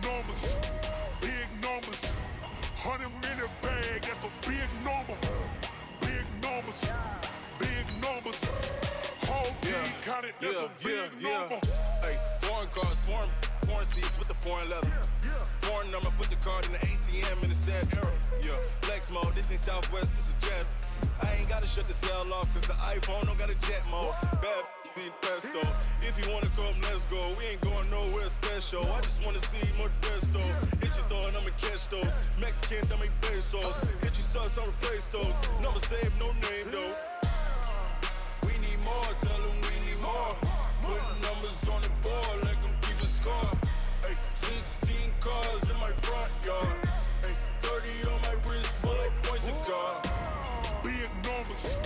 numbers, big numbers. 100-minute bag, that's a big number. Big numbers, big numbers. Whole team counted, that's a big number. Hey, foreign cars, foreign seats with the foreign leather. Foreign number, put the card in the ATM in the sad era. Yeah, flex mode, this ain't Southwest, this is jet. I ain't gotta shut the cell off, cause the iPhone don't got a jet mode. Bad need pesto. If you wanna come, let's go. We ain't going nowhere special. I just wanna see more desto. Hit your throw and I'ma catch those. Mexican, I make pesos. Hit your sauce, I'll replace those. Number save, no name though. We need more, tell them we need more. Putting numbers on the board, let them keep a score. Hey, 16 cars in my front yard. Hey, 30 on my wrist, bullet points of God. Big numbers,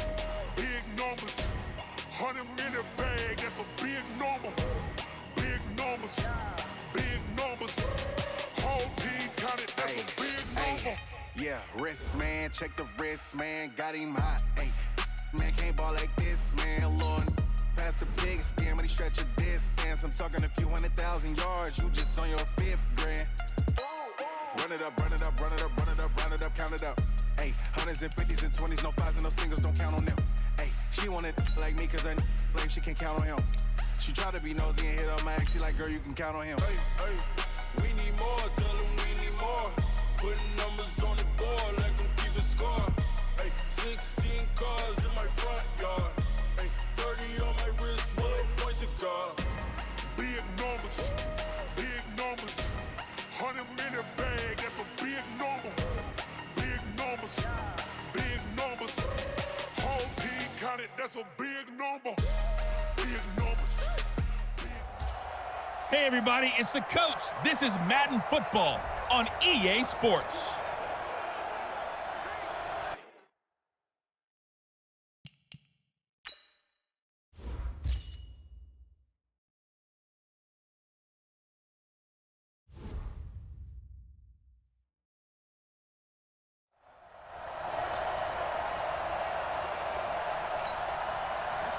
big numbers. 100-minute bag, that's a big number. Big numbers, big numbers. Whole team counted, that's a big number. Yeah, wrist man, check the wrist man, got him hot. Ay, man can't ball like this, man. Lord, past the big skin, when he stretch a distance. I'm talking a few 100,000 yards, you just on your 5th grand. Run it up, run it up, run it up, run it up, run it up, count it up. Ay, 100s and 50s and 20s, no 5s and no singles, don't count on them. Ay, she want it like me, cause her lame, she can't count on him. She try to be nosy and hit up my ex, she like, girl, you can count on him. Hey, hey, we need more, tell them we need more. Putting numbers on the board, let them keep a score. Hey, 16 cars in my front yard. Hey, 30 on my wrist, bullet points of God. Big numbers, big numbers. 100-minute bag, that's a big number. Big numbers, big numbers. Whole team counted, that's a big number. Big numbers. Hey everybody, it's the coach. This is Madden Football on EA Sports.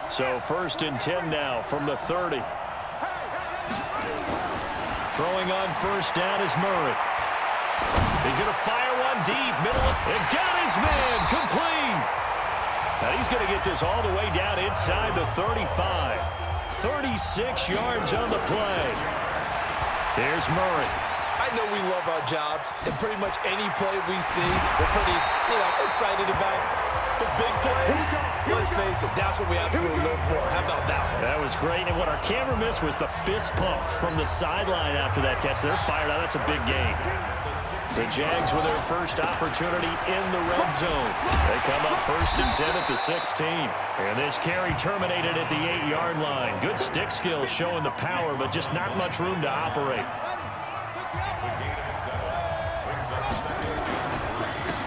So 1st and 10 now from the 30. Throwing on 1st down is Murray. He's going to fire one deep, middle, and got his man complete. Now he's going to get this all the way down inside the 35. 36 yards on the play. Here's Murray. I know we love our jobs, and pretty much any play we see, we're pretty, excited about. The big plays, let's face it, that's what we absolutely live for. How about that one? That was great, and what our camera missed was the fist pump from the sideline after that catch. They're fired out. That's a big gain. The Jags with their first opportunity in the red zone. They come up 1st and 10 at the 16. And this carry terminated at the 8-yard line. Good stick skills showing the power, but just not much room to operate.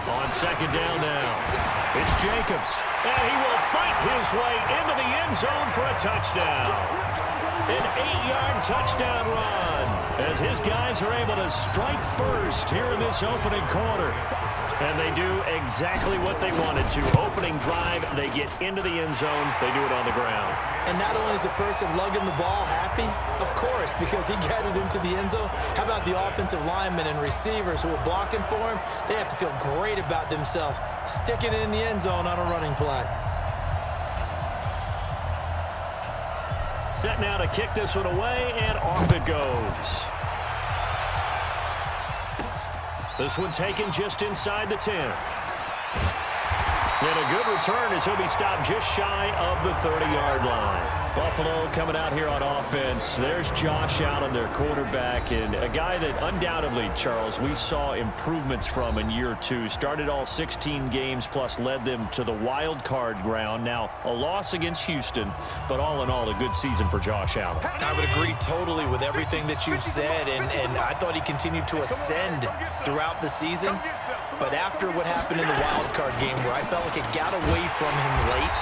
On 2nd down now. It's Jacobs, and he will fight his way into the end zone for a touchdown. An 8-yard touchdown run as his guys are able to strike first here in this opening quarter. And they do exactly what they wanted to. Opening drive, they get into the end zone. They do it on the ground. And not only is the person lugging the ball happy, of course, because he got it into the end zone. How about the offensive linemen and receivers who are blocking for him? They have to feel great about themselves, sticking it in the end zone on a running play. Set now to kick this one away, and off it goes. This one taken just inside the 10. And a good return as he'll be stopped just shy of the 30-yard line. Buffalo coming out here on offense. There's Josh Allen, their quarterback, and a guy that undoubtedly, Charles, we saw improvements from in year 2. Started all 16 games, plus led them to the wild card round. Now, a loss against Houston, but all in all, a good season for Josh Allen. I would agree totally with everything that you said, and I thought he continued to ascend throughout the season. But after what happened in the wild card game where I felt like it got away from him late,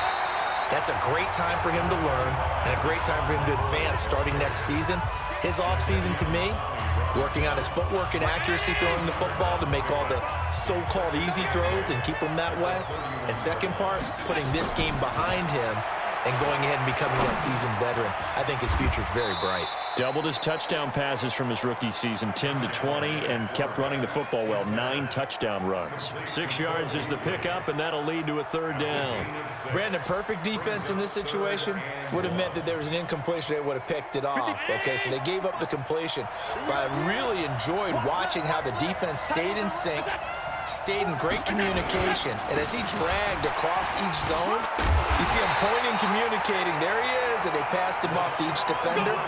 that's a great time for him to learn and a great time for him to advance starting next season. His offseason, to me, working on his footwork and accuracy throwing the football to make all the so-called easy throws and keep him that way. And second part, putting this game behind him and going ahead and becoming that seasoned veteran. I think his future is very bright. doubled his touchdown passes from his rookie season, 10 to 20, and kept running the football well, 9 touchdown runs. 6 yards is the pickup, and that'll lead to a 3rd down. Brandon, perfect defense in this situation would have meant that there was an incompletion. They would have picked it off. Okay, so they gave up the completion. But I really enjoyed watching how the defense stayed in sync, stayed in great communication, and as he dragged across each zone, you see him pointing, communicating. There he is, and they passed him off to each defender.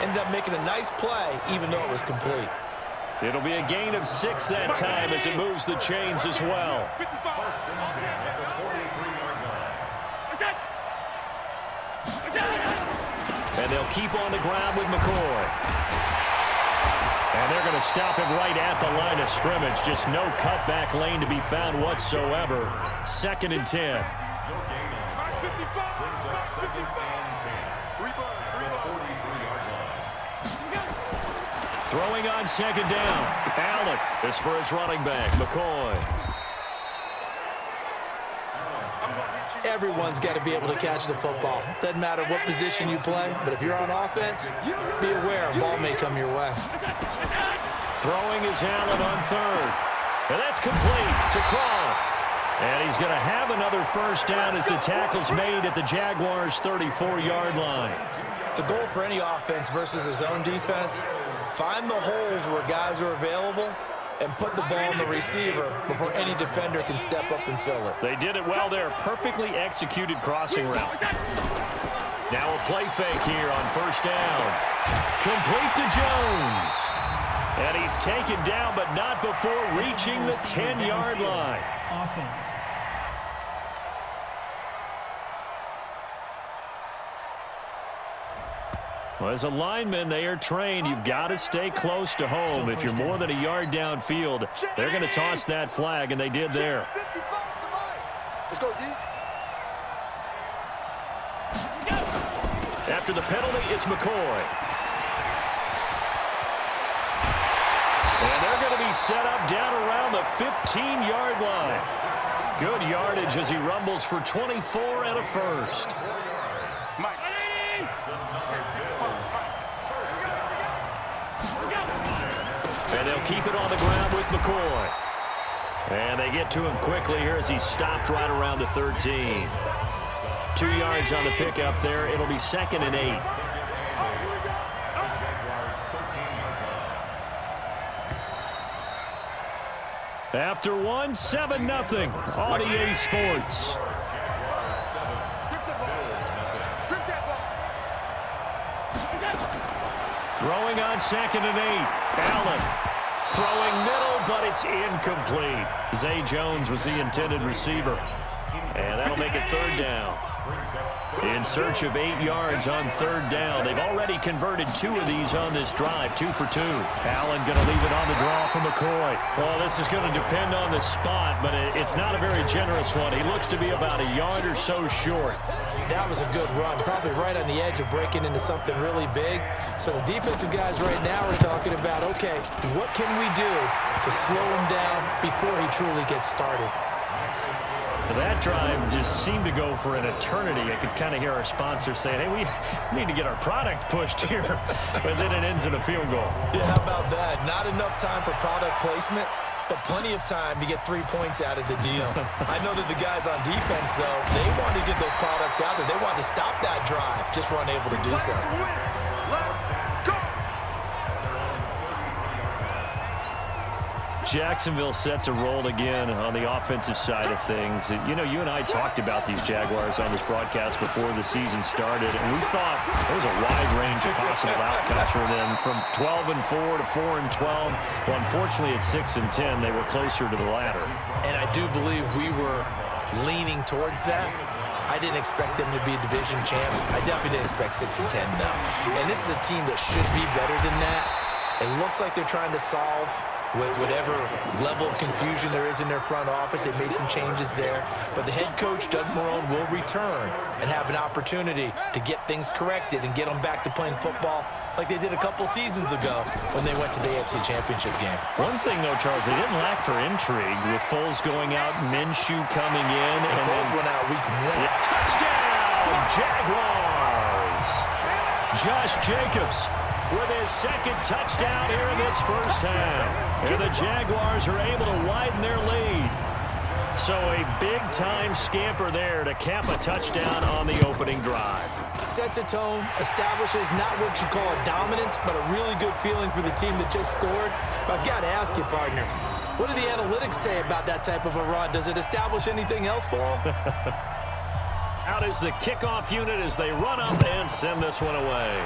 Ended up making a nice play, even though it was complete. It'll be a gain of 6 that time as it moves the chains as well. And they'll keep on the ground with McCoy. And they're going to stop him right at the line of scrimmage. Just no cutback lane to be found whatsoever. 2nd and 10. Throwing on 2nd down. Allen is for his running back, McCoy. Everyone's got to be able to catch the football. Doesn't matter what position you play, but if you're on offense, be aware a ball may come your way. Throwing is Allen on 3rd. And that's complete to Croft. And he's going to have another 1st down as the tackle's made at the Jaguars' 34-yard line. The goal for any offense versus his own defense, find the holes where guys are available and put the ball on the receiver before any defender can step up and fill it. They did it well there. Perfectly executed crossing route. Now a play fake here on 1st down. Complete to Jones. And he's taken down, but not before reaching the 10-yard line. Offense. Well, as a lineman, they are trained. You've got to stay close to home. If you're more than a yard downfield, they're going to toss that flag, and they did there. Let's go, D. After the penalty, it's McCoy. And they're going to be set up down around the 15-yard line. Good yardage as he rumbles for 24 and a 1st. And they'll keep it on the ground with McCoy. And they get to him quickly here as he's stopped right around the 13. 2 yards on the pickup there. It'll be 2nd and 8. After 1, 7-0 on EA Sports. Throwing on 2nd and 8. Allen throwing middle, but it's incomplete. Zay Jones was the intended receiver. And that'll make it 3rd down. In search of 8 yards on 3rd down. They've already converted 2 of these on this drive, 2 for 2. Allen going to leave it on the draw for McCoy. Well, this is going to depend on the spot, but it's not a very generous one. He looks to be about a yard or so short. That was a good run, probably right on the edge of breaking into something really big. So the defensive guys right now are talking about, okay, what can we do to slow him down before he truly gets started? That drive just seemed to go for an eternity. I could kind of hear our sponsors saying, hey, we need to get our product pushed here. But then it ends in a field goal. Yeah, how about that? Not enough time for product placement, but plenty of time to get 3 points out of the deal. I know that the guys on defense, though, they want to get those products out there. They want to stop that drive, just weren't able to do so. Jacksonville set to roll again on the offensive side of things. You know, you and I talked about these Jaguars on this broadcast before the season started, and we thought there was a wide range of possible outcomes for them, from 12-4 to 4-12. Well, unfortunately, at 6-10, they were closer to the latter. And I do believe we were leaning towards that. I didn't expect them to be division champs. I definitely didn't expect 6-10, though. And this is a team that should be better than that. It looks like they're trying to solve whatever level of confusion there is in their front office. They made some changes there. But the head coach, Doug Marrone, will return and have an opportunity to get things corrected and get them back to playing football like they did a couple seasons ago when they went to the AFC Championship game. One thing, though, Charles, they didn't lack for intrigue with Foles going out, Minshew coming in. And Foles went out week 1. Touchdown, Jaguars! Josh Jacobs with his second touchdown here in this first half. And the Jaguars are able to widen their lead. So a big-time scamper there to cap a touchdown on the opening drive. Sets a tone, establishes not what you'd call a dominance, but a really good feeling for the team that just scored. But I've got to ask you, partner, what do the analytics say about that type of a run? Does it establish anything else for them? Out is the kickoff unit as they run up and send this one away.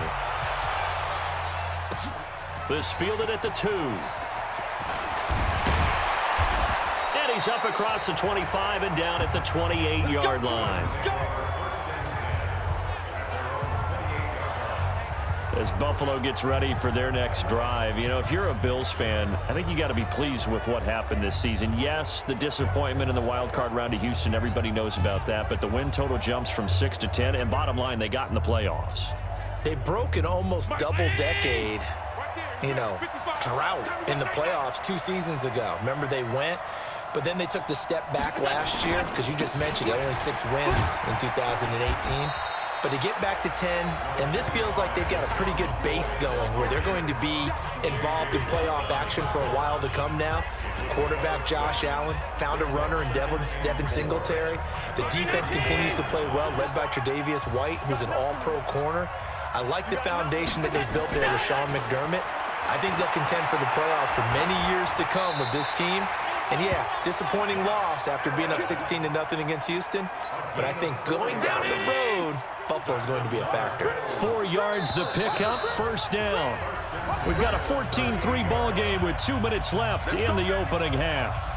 This fielded at the 2. And he's up across the 25 and down at the 28-yard line. As Buffalo gets ready for their next drive, you know, if you're a Bills fan, I think you got to be pleased with what happened this season. Yes, the disappointment in the wild card round to Houston, everybody knows about that, but the win total jumps from 6 to 10, and bottom line, they got in the playoffs. They broke an almost double-decade, drought in the playoffs 2 seasons ago. Remember, they went, but then they took the step back last year, because you just mentioned it, only 6 wins in 2018. But to get back to 10, and this feels like they've got a pretty good base going where they're going to be involved in playoff action for a while to come now. Quarterback Josh Allen found a runner in Devin Singletary. The defense continues to play well, led by Tre'Davious White, who's an all-pro corner. I like the foundation that they've built there with Sean McDermott. I think they'll contend for the playoffs for many years to come with this team. And yeah, disappointing loss after being up 16-0 against Houston. But I think going down the road, Buffalo's going to be a factor. 4 yards the pickup, first down. We've got a 14-3 ball game with 2 minutes left in the opening half.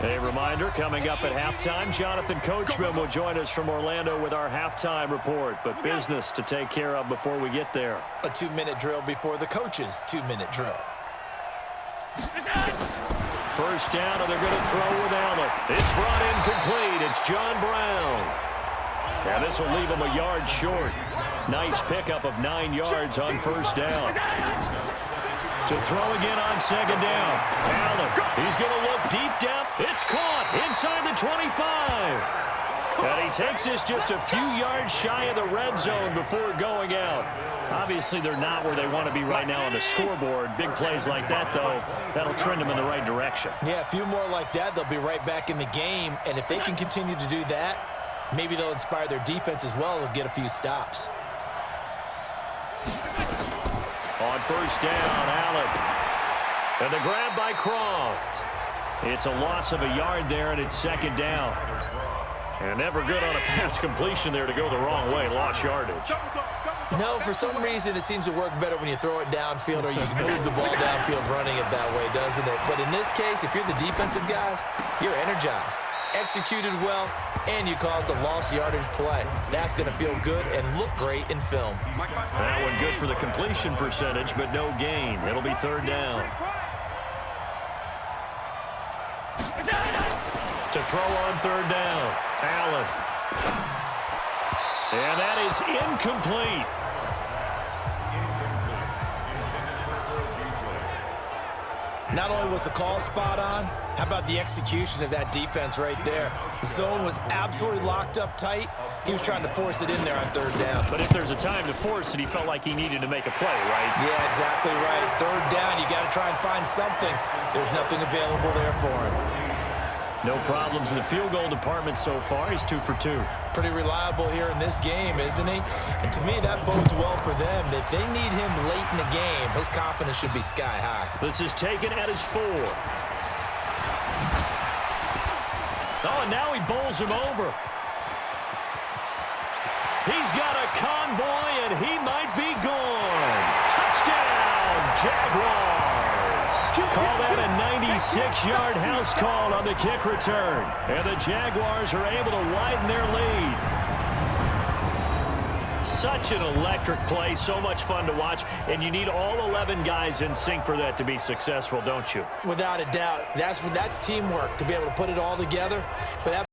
A reminder, coming up at halftime, Jonathan Coachman will join us from Orlando with our halftime report. But business to take care of before we get there. A 2-minute drill before the coach's 2-minute drill. First down, and they're going to throw with Allen. It's brought in complete. It's John Brown. And this will leave him a yard short. Nice pickup of 9 yards on first down. To throw again on second down. Allen, he's going to look deep down. It's caught inside the 25. And he takes this just a few yards shy of the red zone before going out. Obviously, they're not where they want to be right now on the scoreboard. Big plays like that, though, that'll trend them in the right direction. Yeah, a few more like that, they'll be right back in the game. And if they can continue to do that, maybe they'll inspire their defense as well. They'll get a few stops. On first down, Allen. And the grab by Croft. It's a loss of a yard there, and it's second down. And never good on a pass completion there to go the wrong way. Lost yardage. No, for some reason it seems to work better when you throw it downfield or you can move the ball downfield running it that way, doesn't it? But in this case, if you're the defensive guys, you're energized, executed well, and you caused a lost yardage play. That's going to feel good and look great in film. That one good for the completion percentage, but no gain. It'll be third down. To throw on third down, Allen. And that is incomplete. Not only was the call spot on, how about the execution of that defense right there? The zone was absolutely locked up tight. He was trying to force it in there on third down. But if there's a time to force it, he felt like he needed to make a play, right? Yeah, exactly right. Third down, you got to try and find something. There's nothing available there for him. No problems in the field goal department so far. He's 2 for 2. Pretty reliable here in this game, isn't he? And to me, that bodes well for them. If they need him late in the game, his confidence should be sky high. This is taken at his 4. Oh, and now he bowls him over. He's got a convoy, and he might be gone. Touchdown, Jaguars. Call that a 96-yard house call on the kick return. And the Jaguars are able to widen their lead. Such an electric play, so much fun to watch, and you need all 11 guys in sync for that to be successful, don't you? Without a doubt. That's teamwork, to be able to put it all together. But that